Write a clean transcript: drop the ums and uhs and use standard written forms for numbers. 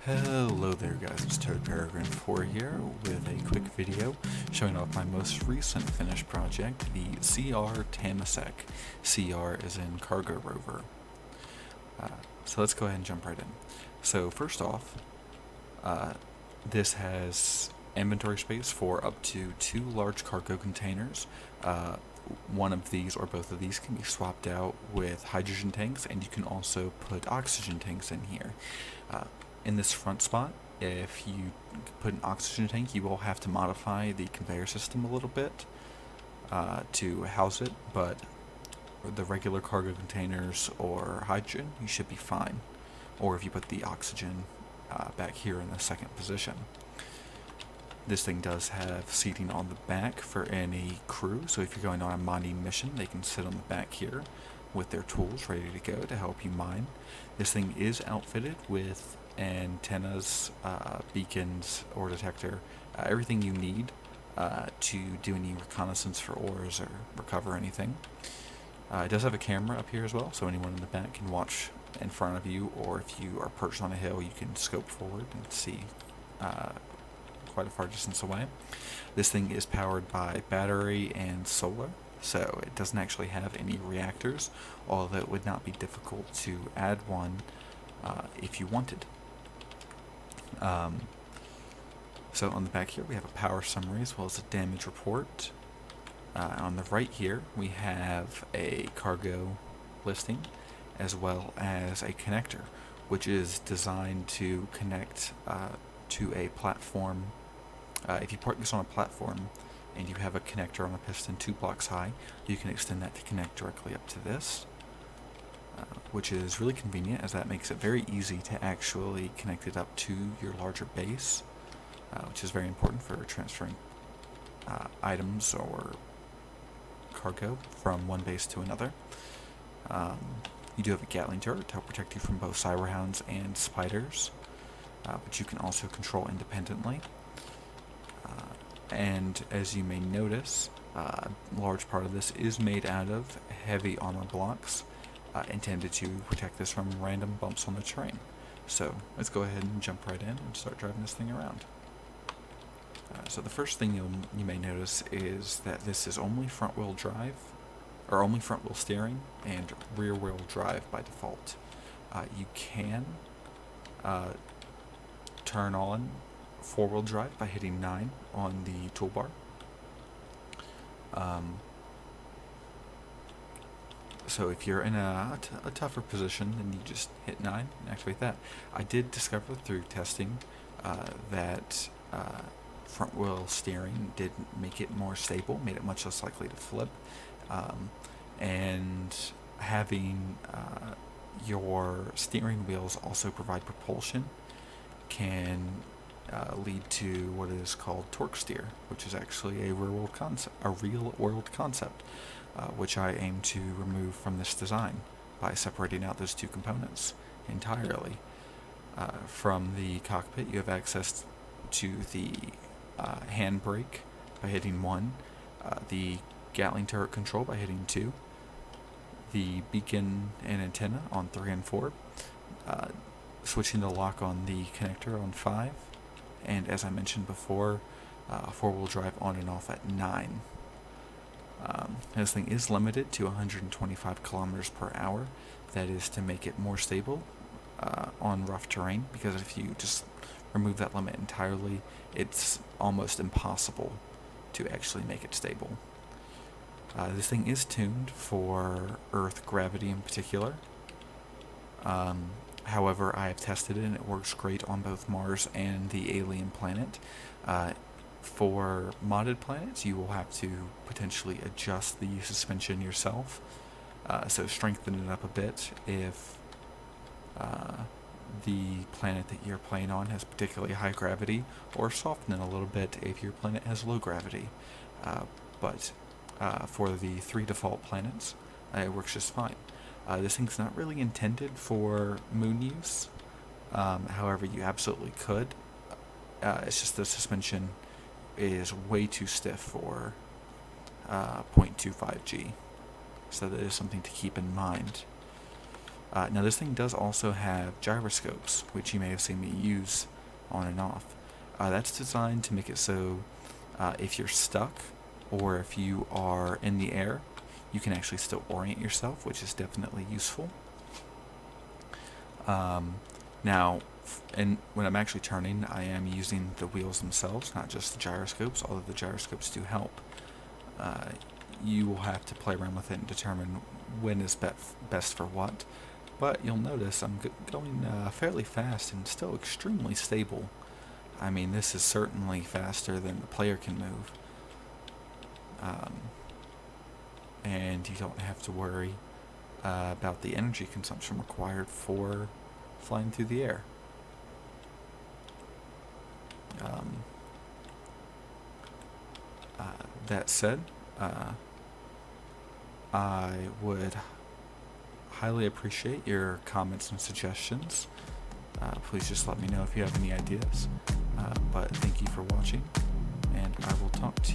Hello there guys, it's Toad Peregrine 4 here with a quick video showing off my most recent finished project, the C.R Tamasek. CR is in Cargo Rover. So let's go ahead and jump right in. So first off, this has inventory space for up to 2 large cargo containers. One of these or both of these can be swapped out with hydrogen tanks, and you can also put oxygen tanks in here. In this front spot, if you put an oxygen tank, you will have to modify the conveyor system a little bit to house it, but the regular cargo containers or hydrogen, you should be fine. Or if you put the oxygen back here in the second position. This thing does have seating on the back for any crew, so if you're going on a mining mission, they can sit on the back here with their tools ready to go to help you mine. This thing is outfitted with antennas, beacons, ore detector, everything you need to do any reconnaissance for ores or recover anything. It does have a camera up here as well, so anyone in the back can watch in front of you, or if you are perched on a hill, you can scope forward and see quite a far distance away. This thing is powered by battery and solar, so it doesn't actually have any reactors, although it would not be difficult to add one if you wanted. So on the back here we have a power summary as well as a damage report. On the right here we have a cargo listing as well as a connector, which is designed to connect to a platform. If you park this on a platform and you have a connector on a piston 2 blocks high, you can extend that to connect directly up to this, which is really convenient, as that makes it very easy to actually connect it up to your larger base, which is very important for transferring items or cargo from one base to another. You do have a gattling turret to help protect you from both cyberhounds and spiders, which you can also control independently. And as you may notice, a large part of this is made out of heavy armor blocks, intended to protect this from random bumps on the terrain. So let's go ahead and jump right in and start driving this thing around. So the first thing you may notice is that this is only front wheel drive, or only front wheel steering, and rear wheel drive by default. You can turn on 4-wheel drive by hitting 9 on the toolbar. So if you're in a tougher position, then you just hit 9 and activate that. I did discover through testing that front wheel steering did make it more stable, made it much less likely to flip, and having your steering wheels also provide propulsion can lead to what is called torque steer, which is actually a real world concept, which I aim to remove from this design by separating out those two components entirely. From the cockpit, you have access to the handbrake by hitting 1, the gattling turret control by hitting 2, the beacon and antenna on 3 and 4, switching the lock on the connector on 5, and as I mentioned before, 4-wheel drive on and off at 9. This thing is limited to 125 kilometers per hour. That is to make it more stable on rough terrain, because if you just remove that limit entirely, it's almost impossible to actually make it stable. This thing is tuned for Earth gravity in particular. However, I have tested it and it works great on both Mars and the alien planet. For modded planets, you will have to potentially adjust the suspension yourself, so strengthen it up a bit if the planet that you're playing on has particularly high gravity, or soften it a little bit if your planet has low gravity. But for the 3 default planets, it works just fine. This thing's not really intended for moon use, however you absolutely could. It's just the suspension is way too stiff for 0.25G, so that is something to keep in mind. Now this thing does also have gyroscopes, which you may have seen me use on and off. That's designed to make it so if you're stuck or if you are in the air, you can actually still orient yourself, which is definitely useful. Now, and when I'm actually turning, I am using the wheels themselves, not just the gyroscopes, although the gyroscopes do help. You will have to play around with it and determine when is best for what. But you'll notice I'm going fairly fast and still extremely stable. I mean, this is certainly faster than the player can move. And you don't have to worry about the energy consumption required for flying through the air. That said, I would highly appreciate your comments and suggestions. Please just let me know if you have any ideas. But thank you for watching, and I will talk to